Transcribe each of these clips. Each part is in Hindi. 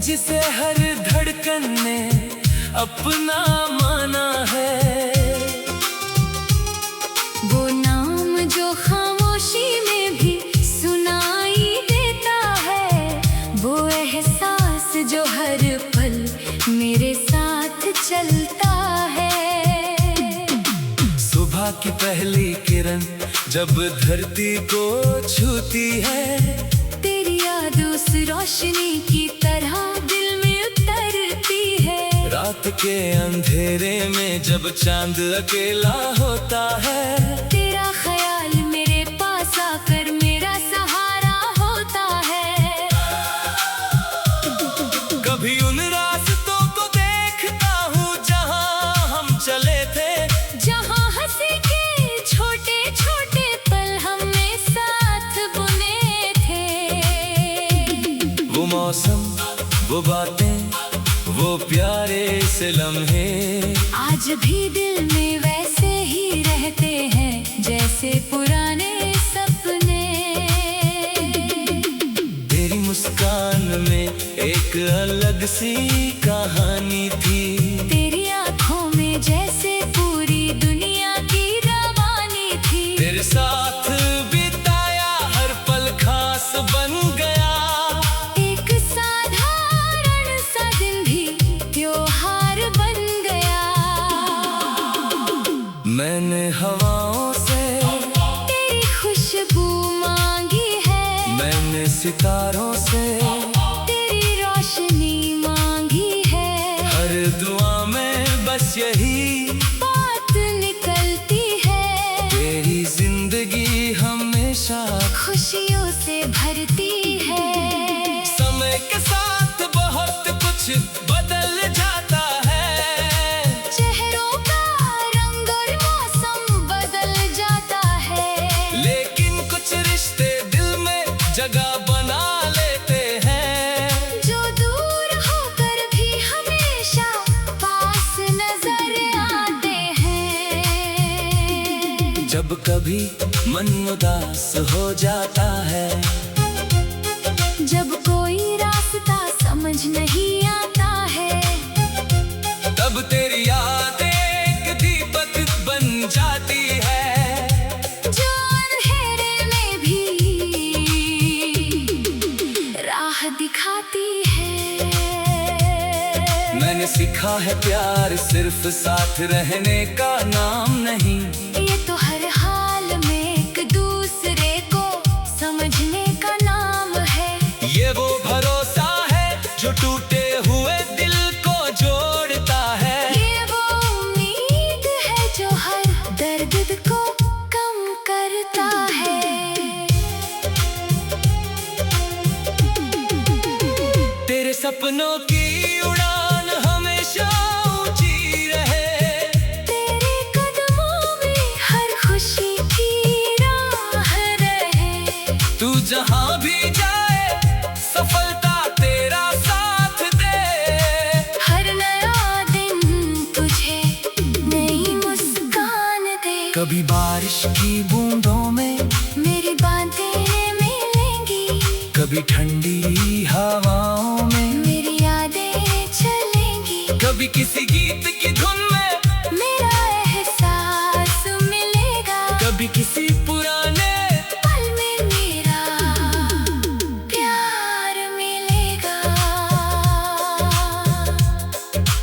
जिसे हर धड़कन ने अपना माना है, वो नाम जो खामोशी में भी सुनाई देता है, वो एहसास जो हर पल मेरे साथ चलता है। सुबह की पहली किरण जब धरती को छूती है, तेरी याद उस रोशनी की तरह दिल में उतरती है। रात के अंधेरे में जब चांद अकेला होता है, तेरा ख्याल मेरे पास आकर मेरा सहारा होता है। कभी उन रास्तों को देखता हूँ जहाँ हम चले थे, जहाँ हंसी के छोटे छोटे पल हमने साथ बुने थे। वो मौसम, वो बातें, वो प्यारे से लम्हे आज भी दिल में वैसे ही रहते हैं जैसे पुराने सपने। तेरी मुस्कान में एक अलग सी कहानी थी, तेरी आँखों में जैसे पूरी दुनिया की रवानी थी। तेरे साथ बिताया हर पल खास बन गया। एक साधारण सा दिन भी त्योहार बन गया। मैंने हवाओं से तेरी खुशबू मांगी है, मैंने सितारों से तेरी रोशनी मांगी है। हर दुआ में बस यही बात निकलती है, तेरी जिंदगी हमेशा खुशियों से भरती है। समय के साथ बहुत कुछ बदल जाता है, चेहरों का रंग और मौसम बदल जाता है, लेकिन कुछ रिश्ते दिल में जगह बना लेते हैं, जो दूर होकर भी हमेशा पास नजर आते हैं। जब कभी मन उदास हो जाता है, जब कोई रास्ता समझ नहीं आता है, तब तेरी याद एक दीपक बन जाती है, जो अंधेरे में भी राह दिखाती है। मैंने सीखा है प्यार सिर्फ साथ रहने का नाम नहीं, ये तो हर हाल में एक दूसरे को समझने का नाम है। ये वो भरोसा है जो टूटे हुए दिल को जोड़ता है, ये वो उम्मीद है जो हर दर्द को कम करता है। तेरे सपनों की उड़ान हमेशा ऊंची रहे, तेरे कदमों में हर खुशी की राह रहे। तू जहां भी जाए सफलता तेरा साथ दे, हर नया दिन तुझे नई मुस्कान दे। कभी बारिश की बूंदों में मेरी बातें मिलेंगी, कभी ठंडी हवाओं में मेरी यादें चलेंगी। कभी किसी गीत की धुन में मेरा एहसास मिलेगा, कभी किसी पुराने पल में मेरा प्यार मिलेगा।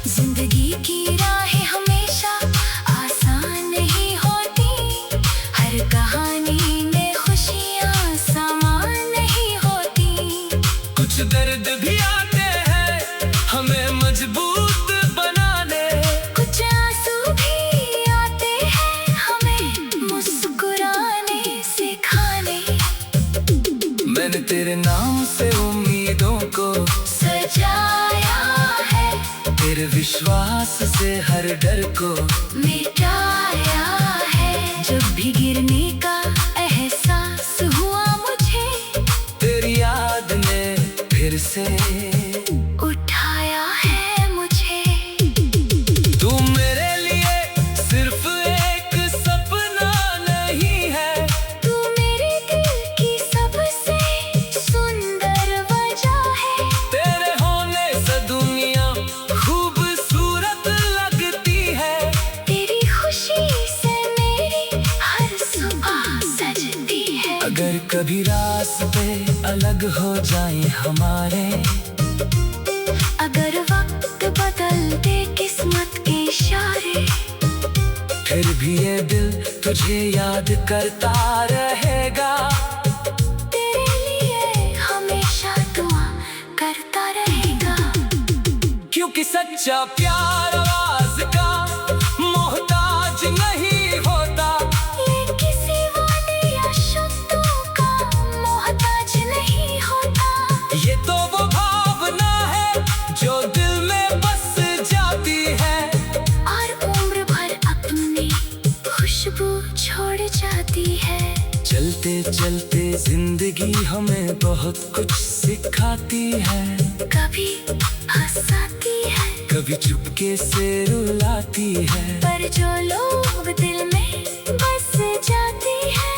जिंदगी की राहें हमेशा आसान नहीं होती, हर कहानी में खुशियाँ समान नहीं होती। कुछ दर्द भी आते हैं हमें मजबूत बनाने, कुछ आंसू भी आते हैं हमें मुस्कुराने सिखाने। मैंने तेरे नाम से उम्मीदों को सजाया है, तेरे विश्वास से हर डर को मिटाया है। जब भी गिरने का एहसास हुआ मुझे, तेरी याद ने फिर से उठाया है मुझे। तू मेरे लिए सिर्फ एक सपना नहीं है, तू मेरे दिल की सबसे सुंदर वजह है। तेरे होने से दुनिया खूबसूरत लगती है। तेरी खुशी से मेरी हर सुबह सजती है। अगर कभी रास्ते अलग हो जाएं हमारे, अगर वक्त बदल दे किस्मत के इशारे, फिर भी ये दिल तुझे याद करता रहेगा। तेरे लिए हमेशा दुआ करता रहेगा। क्योंकि सच्चा प्यार आवाज का मोहताज नहीं होता, ये किसी वादे या शब्दों का मोहताज नहीं होता। ये तो वो भावना है जो दिल में बस जाती है और उम्र भर अपनी खुशबू छोड़ जाती है। चलते चलते जिंदगी हमें बहुत कुछ सिखाती है, कभी हंसाती है, कभी चुपके से रुलाती है। पर जो लोग दिल में बस जाती है,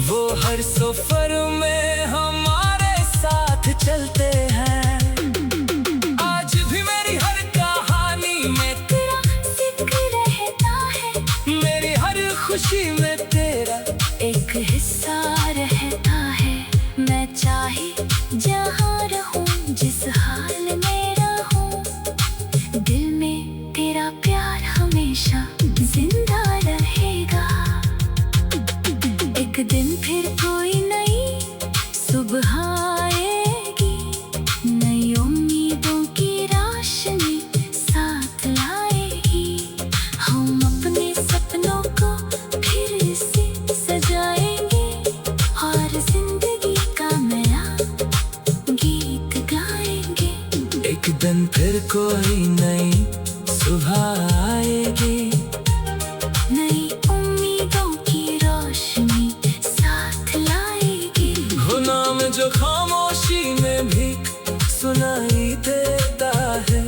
वो हर सफर में हमारे साथ चलते हैं। आज भी मेरी हर कहानी में तेरा जिक्र रहता है, मेरी हर खुशी में तेरा एक हिस्सा रहता है। मैं चाहे जहाँ रहूं, जिस हाल में रहूं, दिल में तेरा प्यार हमेशा जिंदा रहेगा। एक दिन फिर कोई नई सुबह आएगी, नई उम्मीदों की रोशनी साथ लाएगी। हम अपने सपनों को फिर से सजाएंगे और जिंदगी का नया गीत गाएंगे। एक दिन फिर कोई नई सुबह आएगी, नई उम्मीदों की रोशनी साथ लाएगी। वो नाम जो खामोशी में भी सुनाई देता है,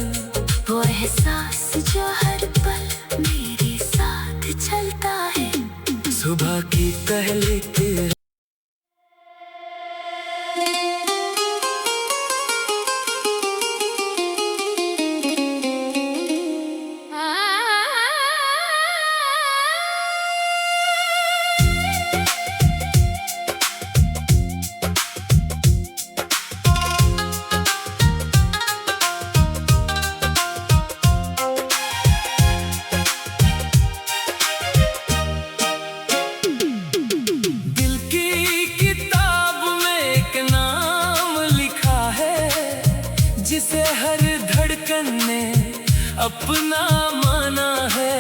वो एहसास जो हर पल मेरे साथ चलता है। सुबह की पहली किरण। दिल की किताब में एक नाम लिखा है, जिसे हर धड़कन ने अपना माना है।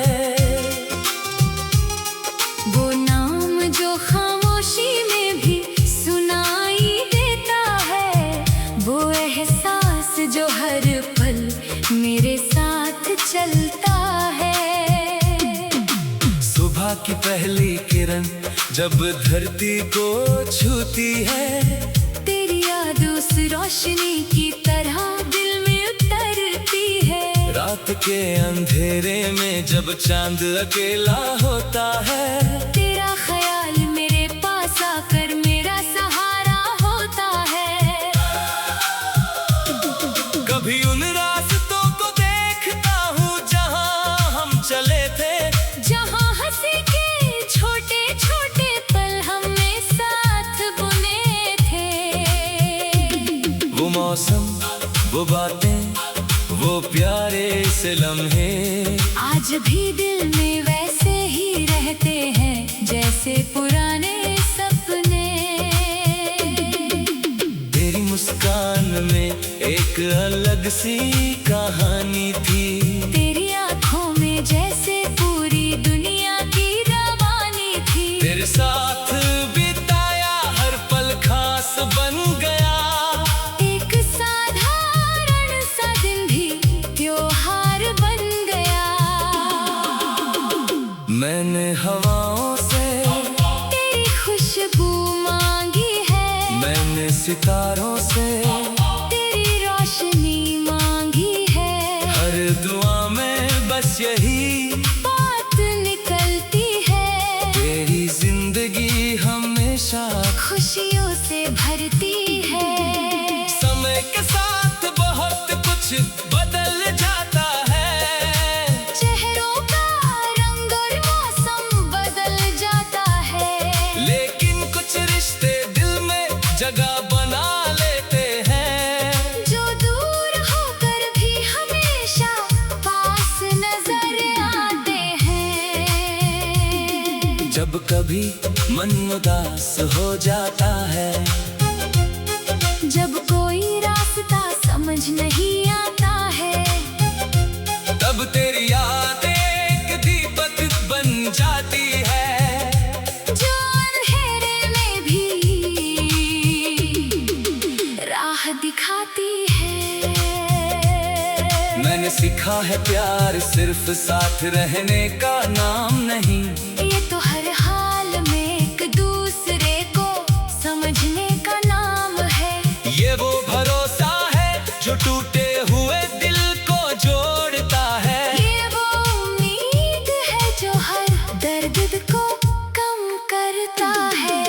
वो नाम जो खामोशी में भी सुनाई देता है, वो एहसास जो हर पल मेरे साथ चलता है। सुबह की पहली किरण जब धरती को छूती है, तेरी याद उस रोशनी की तरह दिल में उतरती है। रात के अंधेरे में जब चांद अकेला होता है, तेरा ख्याल मेरे पास आकर मेरा सहारा होता है। कभी उन रास्तों को देखता हूँ जहाँ हम चले थे, जहाँ हंसी के छोटे छोटे पल हमने साथ बुने थे। वो मौसम, वो बातें, वो प्यारे से लम्हे आज भी दिल में वैसे ही रहते हैं जैसे पुराने सपने। तेरी मुस्कान में एक अलग सी कहानी थी, तेरी आंखों में जैसे पूरी दुनिया की रवानी थी। तेरे साथ बिताया हर पल खास बन सितारों से तेरी रोशनी मांगी है। हर दुआ में बस यही बात निकलती है, तेरी जिंदगी हमेशा खुशियों से भरती है। समय के साथ बहुत कुछ बदल जाता है, चेहरों का रंग और मौसम बदल जाता है, लेकिन कुछ रिश्ते दिल में जगह बना लेते हैं। जो दूर होकर भी हमेशा पास नजर आते हैं। जब कभी मन उदास हो जाता है, जब कोई रास्ता समझ नहीं आता है, तब तेरी याद एक दीपक बन जाती है, जो अंधेरे में भी राह दिखाती है। मैंने सीखा है प्यार सिर्फ साथ रहने का नाम नहीं, ये तो हर हाल में एक दूसरे को समझने का नाम है। ये वो भरोसा है जो टूटे हुए दिल को जोड़ता है। ये वो उम्मीद है जो हर दर्द को कम करता है।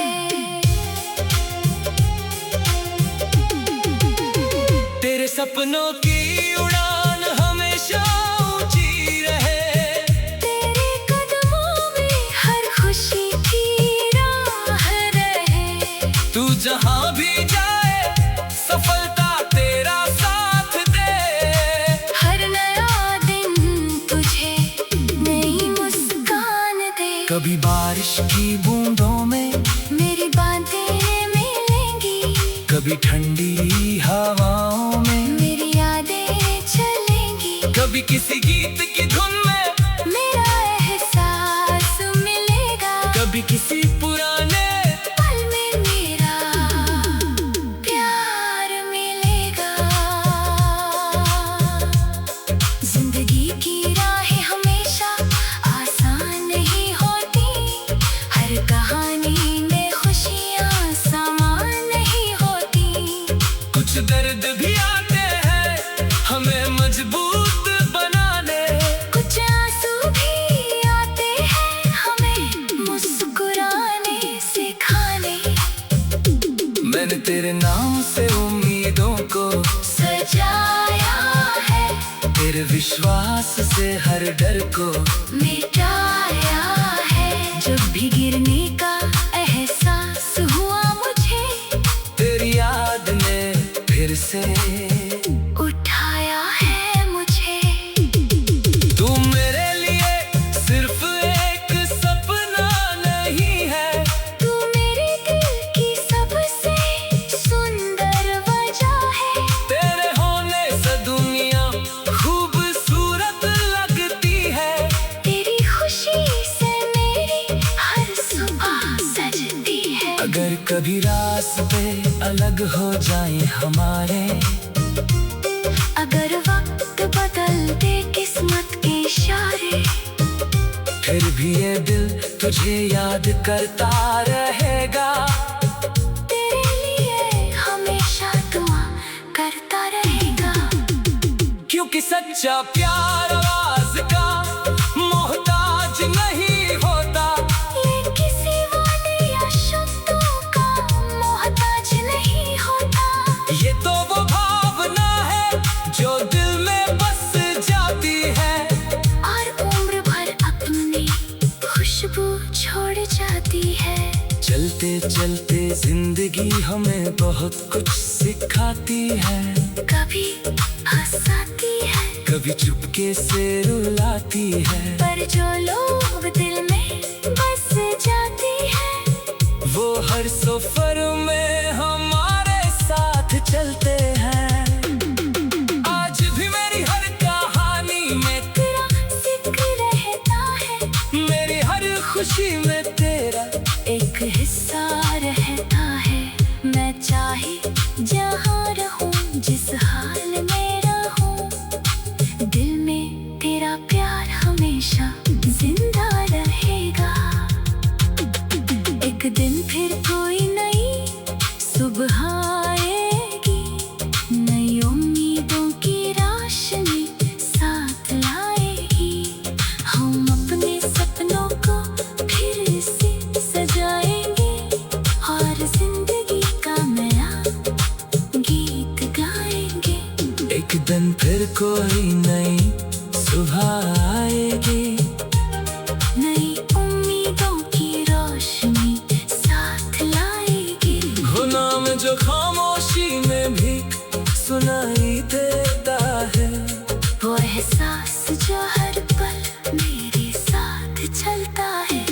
तेरे सपनों की उड़ान हमेशा ऊंची रहे, तेरे कदमों में हर खुशी की राह रहे। तू जहां भी जाए सफलता तेरा साथ दे। हर नया दिन तुझे नई मुस्कान दे। कभी बारिश की बूंदों में मेरी बातें मिलेंगी, कभी ठंडी हवाओं में मेरी यादें चलेंगी। कभी किसी गीत की धुन में मेरा एहसास मिलेगा, कभी किसी पुराने पल में मेरा प्यार मिलेगा। जिंदगी की राहें हमेशा आसान नहीं होती, हर कहानी में खुशियाँ समान नहीं होती। कुछ दर्द भी आते हैं हमें मजबूत बनाने, कुछ आंसू भी आते हैं हमें मुस्कुराने सिखाने। मैंने तेरे नाम से उम्मीदों को सजाया है, तेरे विश्वास से हर डर को मिटाया है। जब भी गिरने का एहसास हुआ मुझे, तेरी याद ने फिर से उठाया है मुझे। तू मेरे लिए सिर्फ एक सपना नहीं है, तू मेरे दिल की सबसे सुंदर वजह है। तेरे होने से दुनिया खूबसूरत लगती है। तेरी खुशी से मेरी हर सुबह सजती है। अगर कभी रास्ते अलग हो जाएं हमारे, अगर वक्त बदल दे किस्मत के इशारे, फिर भी ये दिल तुझे याद करता रहेगा। तेरे लिए हमेशा दुआ करता रहेगा। क्योंकि सच्चा प्यार आवाज का मोहताज नहीं होता, ये किसी वादे या शब्दों का मोहताज नहीं होता। ये तो वो भावना है जो दिल में बस जाती है, और उम्र भर अपनी खुशबू छोड़ जाती है। चलते चलते जिंदगी हमें बहुत कुछ सिखाती है, कभी हंसाती है, कभी चुपके से रुलाती है। पर जो लोग दिल में बस जाती है, वो हर सफर में हमारे साथ चलते हैं। आज भी मेरी हर कहानी में तेरा जिक्र रहता है, मेरी हर खुशी में तेरा एक हिस्सा रहता है। मैं चाहे जहाँ रहूं, जिस हाल में रहूं, दिल में तेरा प्यार हमेशा जिंदा रहेगा। एक दिन फिर कोई नई फिर कोई नई सुबह आएगी, नई उम्मीदों की रोशनी साथ लाएगी। वो नाम जो खामोशी में भी सुनाई देता है, वो एहसास जो हर पल मेरे साथ चलता है।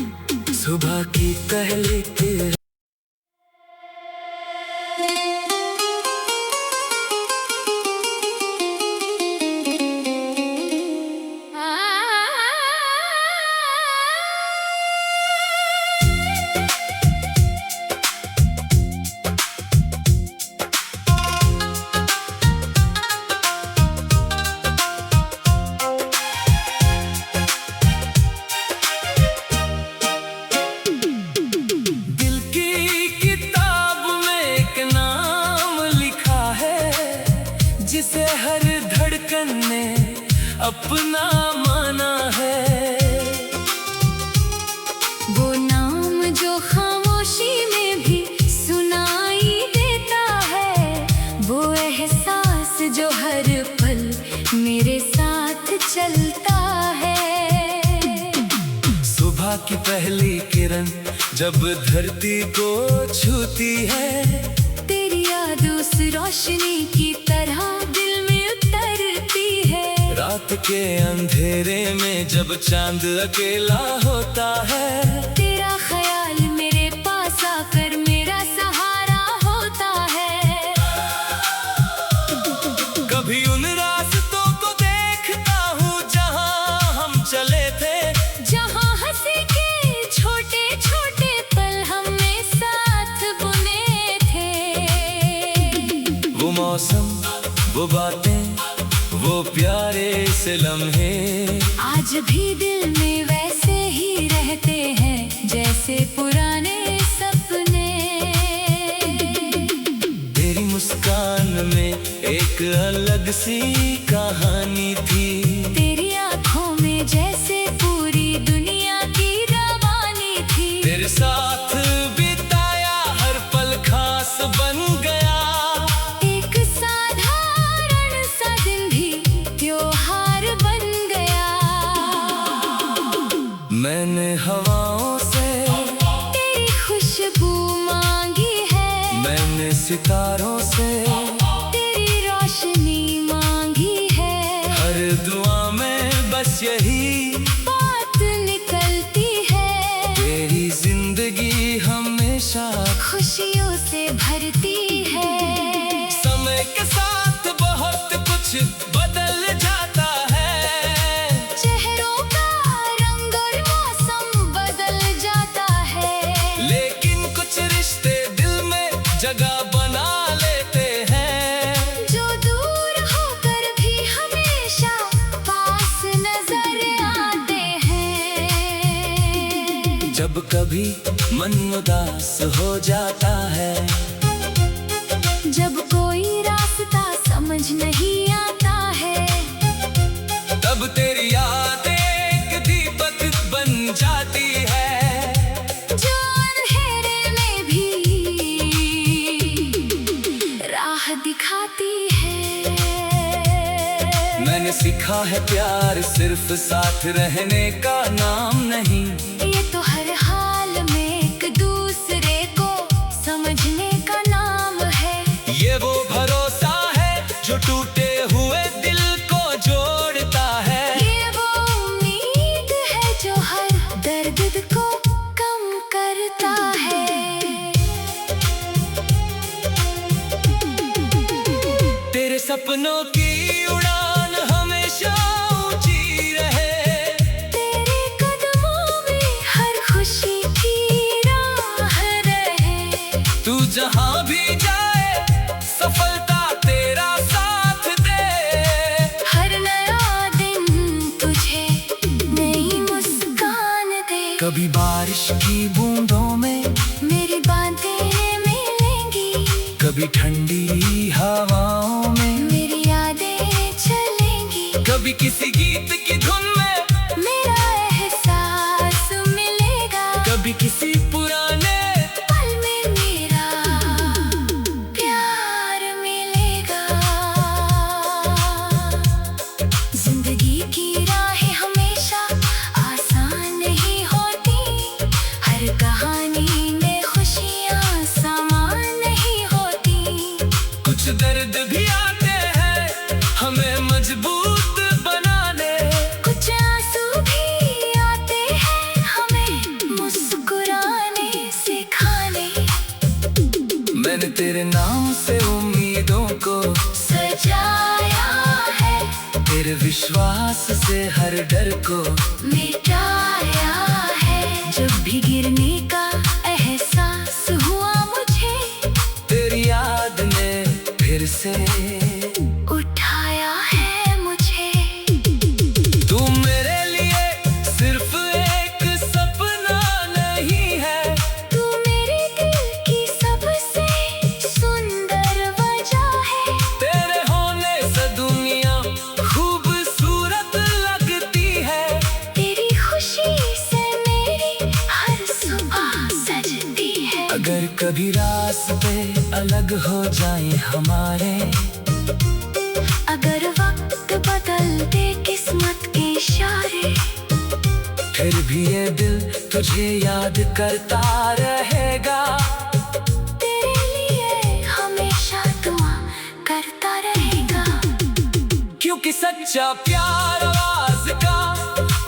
सुबह की पहली किरण। जिसे हर धड़कन ने अपना माना है, वो नाम जो खामोशी में भी सुनाई देता है, वो एहसास जो हर पल मेरे साथ चलता है। सुबह की पहली किरण जब धरती को छूती है, तेरी याद उस रोशनी की तरह दिल में उतरती है। रात के अंधेरे में जब चांद अकेला होता है, तेरा ख्याल मेरे पास आकर मेरा सहारा होता है। कभी उन रास्तों को देखता हूँ जहाँ हम चले थे, जहाँ हंसी के छोटे छोटे पल हमने साथ बुने थे। वो मौसम, वो बातें, वो प्यारे से लम्हे आज भी दिल में वैसे ही रहते हैं जैसे पुराने सपने। तेरी मुस्कान में एक अलग सी कहानी थी, तेरी आंखों में जैसे पूरी दुनिया की रवानी थी। तेरे साथ बिताया हर पल खास बन गया, एक साधारण सा दिन भी त्योहार बन गया। मैंने हवाओं से तेरी खुशबू मांगी है, मैंने सितारों से तेरी रोशनी मांगी है। हर दुआ में बस यही बात निकलती है, तेरी जिंदगी हमेशा खुशियों से भरती है। समय के साथ बहुत कुछ बदल जाता है, चेहरों का रंग और मौसम बदल जाता है, लेकिन कुछ रिश्ते दिल में जगह बना लेते हैं, जो दूर होकर भी हमेशा पास नजर आते हैं। जब कभी मन उदास हो जाता है, जब कोई रास्ता समझ नहीं आता है, तब तेरी याद एक दीपक बन जाती है, जो अंधेरे में भी राह दिखाती है। मैंने सीखा है प्यार सिर्फ साथ रहने का नाम नहीं, ये तो हर हाल में एक दूसरे को समझने का नाम है। ये वो भरोसा है जो टूटे हुए दिल को जोड़ता है, ये वो उम्मीद है जो हर दर्द को कम करता है। तेरे सपनों की उड़ान हमेशा ऊंची रहे, तेरे कदमों में हर खुशी की राह रहे। तू जहाँ भी जाए सफलता तेरा साथ दे, हर नया दिन तुझे नई मुस्कान दे। कभी बारिश की बूंदों में मेरी बातें मिलेंगी, कभी ठंडी हवाओं में मेरी यादें चलेंगी। कभी किसी गीत की धुन में मेरा एहसास मिलेगा, कभी किसी पुराने पल में मेरा प्यार मिलेगा। कुछ दर्द भी आते हैं हमें मजबूत बनाने, कुछ आंसू भी आते हैं हमें मुस्कुराने सिखाने। मैंने तेरे नाम से उम्मीदों को सजाया है, तेरे विश्वास से हर डर को मिटाया है। जब भी गिरने का एहसास हुआ मुझे, तेरी याद ने फिर से उठाया है मुझे। तू मेरे लिए सिर्फ एक सपना नहीं है, तू मेरे दिल की सबसे सुंदर वजह है। तेरे होने से दुनिया खूबसूरत लगती है, तेरी खुशी से मेरी हर सुबह सजती है। अगर कभी रास्ते अलग हो जाएं हमारे, अगर वक्त बदल दे किस्मत के इशारे, फिर भी ये दिल तुझे याद करता रहेगा। तेरे लिए हमेशा दुआ करता रहेगा। क्योंकि सच्चा प्यार आवाज का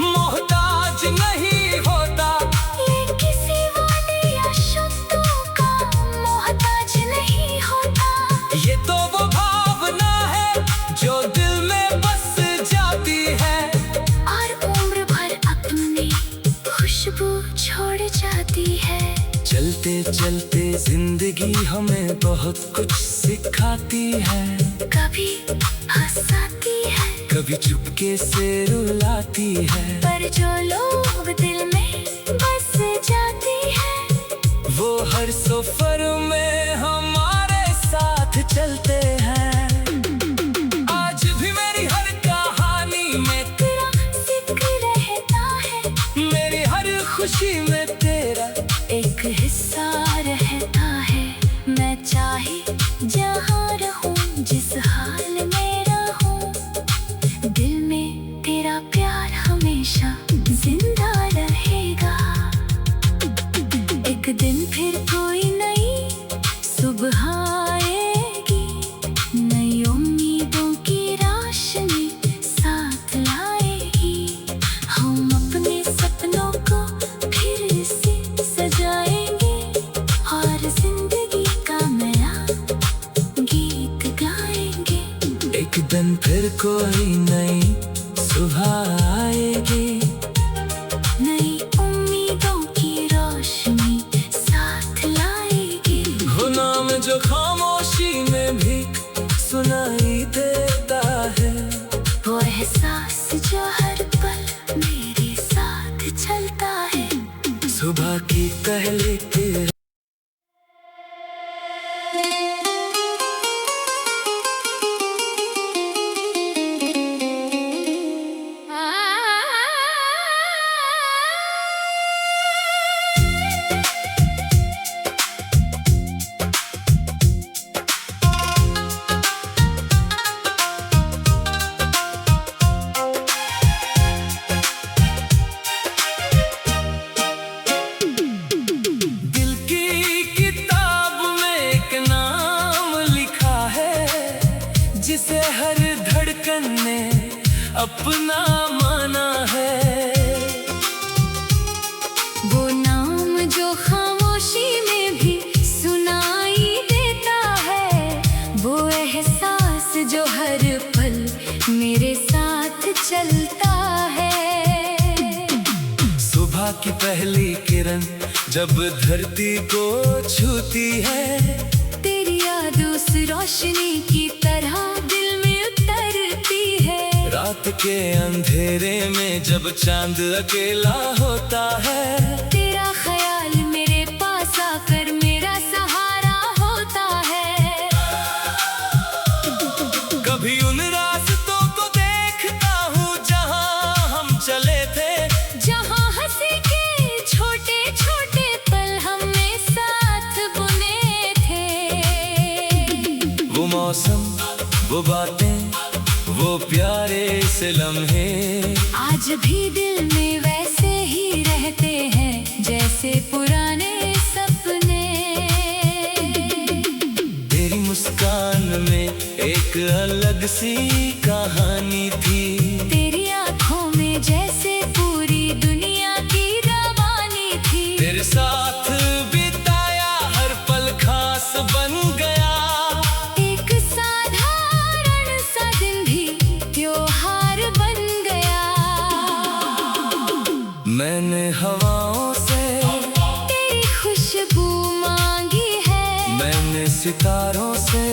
मोहताज नहीं होता, ये किसी वादे या शब्दों का मोहताज नहीं होता। ये तो वो भावना है जो दिल में बस जाती है, और उम्र भर अपनी खुशबू छोड़ जाती है। चलते चलते जिंदगी हमें बहुत कुछ सिखाती है, कभी हंसाती है, कभी चुपके से रुलाती है। पर जो लोग दिल में बस जाती है, वो हर सफर में हमारे साथ चलते हैं। आज भी मेरी हर कहानी में तेरा जिक्र रहता है, मेरी हर खुशी में तेरा एक हिस्सा रहता है। मैं चाहे जहाँ रहूं, जिस हाल में रहूं, दिल में तेरा प्यार हमेशा जिंदा रहेगा। एक दिन फिर कोई नई सुबह आएगी, नई उम्मीदों की रोशनी साथ लाएगी। हम अपने सपनों को फिर से सजाएंगे, और जिंदगी का नया गीत गाएंगे। एक दिन फिर कोई नई सुबह आएगी, नई उम्मीदों की रोशनी साथ लाएगी। वो नाम जो खामोशी में भी सुनाई देता है, वो एहसास जो हर पल मेरे साथ चलता है। सुबह की पहली किरण। दिल की किताब में एक नाम लिखा है, जिसे हर धड़कन ने अपना माना है। वो नाम जो खामोशी में भी सुनाई देता है, वो एहसास जो हर पल मेरे साथ चलता है। सुबह की पहली किरण जब धरती को छूती है, तेरी याद उस रोशनी की तरह दिल में उतरती है। रात के अंधेरे में जब चांद अकेला होता है, तेरा ख्याल मेरे पास आकर मेरा सहारा होता है। कभी उन रास्तों को देखता हूँ जहाँ हम चले थे, जहाँ हंसी के छोटे छोटे पल हमने साथ बुने थे। वो मौसम, वो बातें, वो प्यारे से लम्हे आज भी दिल में वैसे ही रहते हैं जैसे पुराने सपने। तेरी मुस्कान में एक अलग सी कहानी थी। तेरी आंखों में जैसे पूरी दुनिया की रवानी थी। तेरे साथ बिताया हर पल खास बन गया। एक साधारण सा दिन भी त्योहार बन गया। मैंने हवाओं से तेरी खुशबू मांगी है। मैंने सितारों से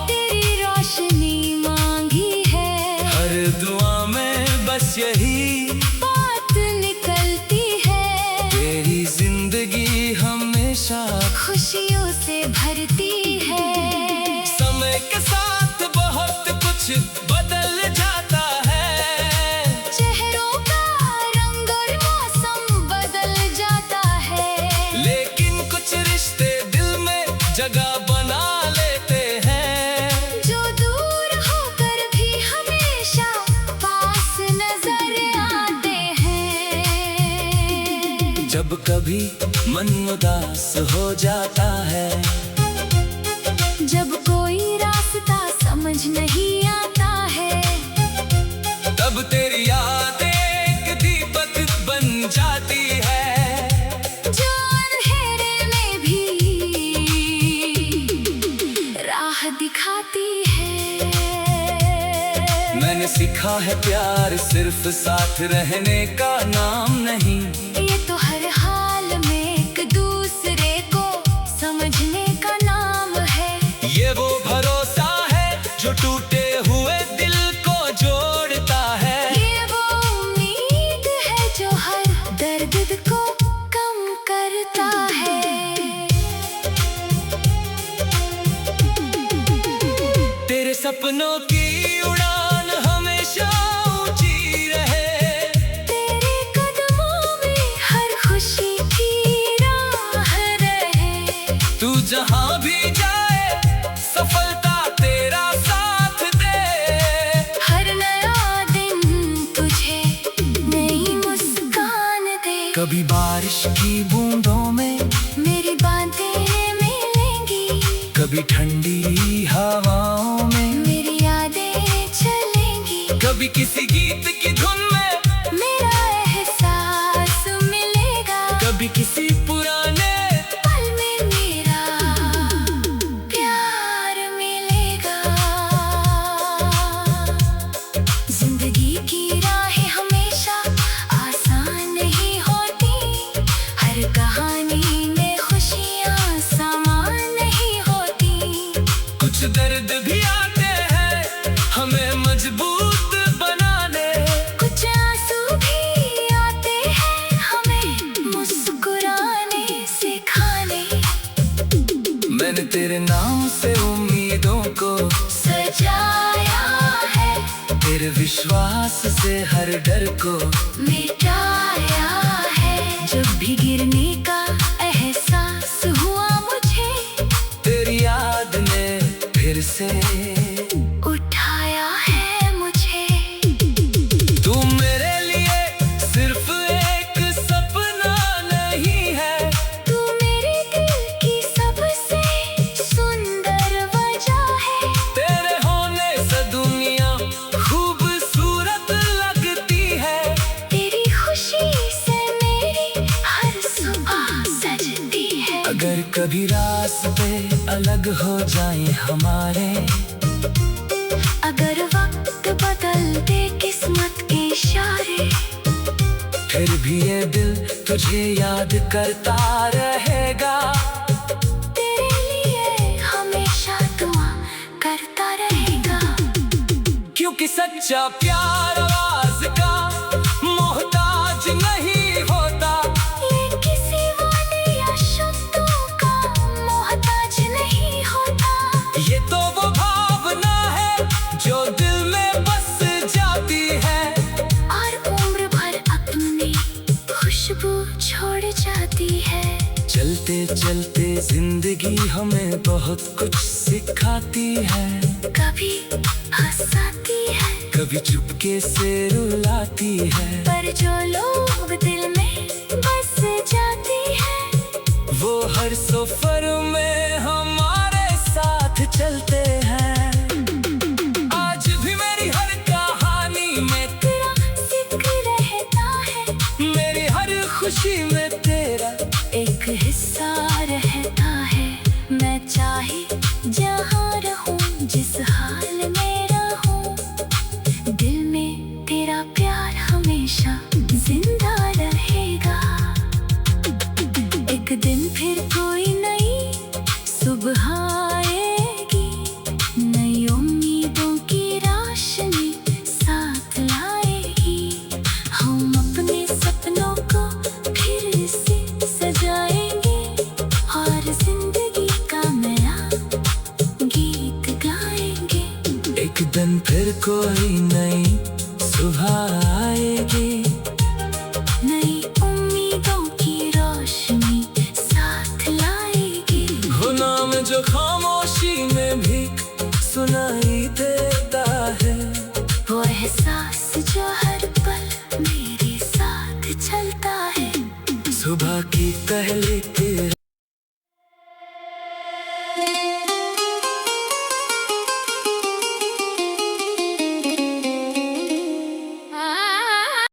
तेरी रोशनी मांगी है। हर दुआ में बस यही बात निकलती है। तेरी जिंदगी हमेशा खुशियों से भरती है। समय के साथ बहुत कुछ बदल जाता है। चेहरों का रंग और मौसम बदल जाता है। लेकिन कुछ रिश्ते दिल में जगह बना लेते हैं। जो दूर होकर भी हमेशा पास नजर आते हैं। जब कभी मन उदास हो जाता है, जब कोई रास्ता समझ नहीं आता है, तब तेरी याद एक दीपक बन जाती है। जो अंधेरे में भी राह दिखाती है। मैंने सीखा है प्यार सिर्फ साथ रहने का नाम नहीं। ये तो हर हाल में एक दूसरे को समझने का नाम है। ये वो भरोसा है जो टूटे हुए दिल को जोड़ता है। ये वो उम्मीद है जो हर दर्द को कम करता है। तेरे सपनों की उड़ान हमेशा ऊंची रहे। तेरे कदमों में हर खुशी की राह रहे। तू जहां भी जाए सफलता तेरा साथ दे। हर नया दिन तुझे नई मुस्कान दे। कभी बारिश की बूंदों में मेरी बातें मिलेंगी। कभी ठंडी हवाओं में मेरी यादें चलेंगी। कभी किसी गीत की धुन में मेरा एहसास मिलेगा। कभी किसी पुराने पल में मेरा प्यार मिलेगा। जिंदगी की राहें हमेशा आसान नहीं होती। हर कहानी में खुशियाँ समान नहीं होती। कुछ दर्द भी आते हैं हमें मजबूत बनाने। कुछ आंसू भी आते हैं हमें मुस्कुराने सिखाने। मैंने तेरे नाम से उम्मीदों को सजाया है। तेरे विश्वास से हर डर को मिटाया है। जब भी गिरने का एहसास हुआ मुझे, तेरी याद ने फिर से उठाया है मुझे। तू मेरे लिए सिर्फ एक सपना नहीं है। तू मेरे दिल की सबसे सुंदर वजह है। तेरे होने से दुनिया खूबसूरत लगती है। तेरी खुशी से मेरी हर सुबह सजती है। अगर कभी रास्ते अलग हो जाएं हमारे, अगर वक्त बदल दे किस्मत के इशारे, फिर भी ये दिल तुझे याद करता रहेगा। तेरे लिए हमेशा दुआ करता रहेगा। क्योंकि सच्चा प्यार आवाज का मोहताज नहीं होता। ये किसी वादे या शब्दों का मोहताज नहीं होता। ये तो वो भावना है जो दिल में बस जाती है। और उम्र भर अपनी खुशबू छोड़ जाती है। चलते चलते जिंदगी हमें बहुत कुछ सिखाती है। कभी हंसाती है, कभी चुपके से रुलाती है। पर जो लोग दिल में बस जाती है, वो हर सफर में हमारे साथ चलते हैं। खुशी में तेरा एक हिस्सा रहता है। मैं चाहे जहाँ रहूं, जिस हाल में रहूं, दिल में तेरा प्यार हमेशा जिंदा रहेगा। एक दिन फिर कोई नई सुबह आएगी, नई उम्मीदों की रोशनी साथ लाएगी। हम अपने सपनों को फिर से सजाएंगे और जिंदगी का नया गीत गाएंगे। एक दिन फिर कोई नई सुबह आएगी, नई उम्मीदों की रोशनी साथ लाएगी। वो नाम जो खामोशी में भी सुनाई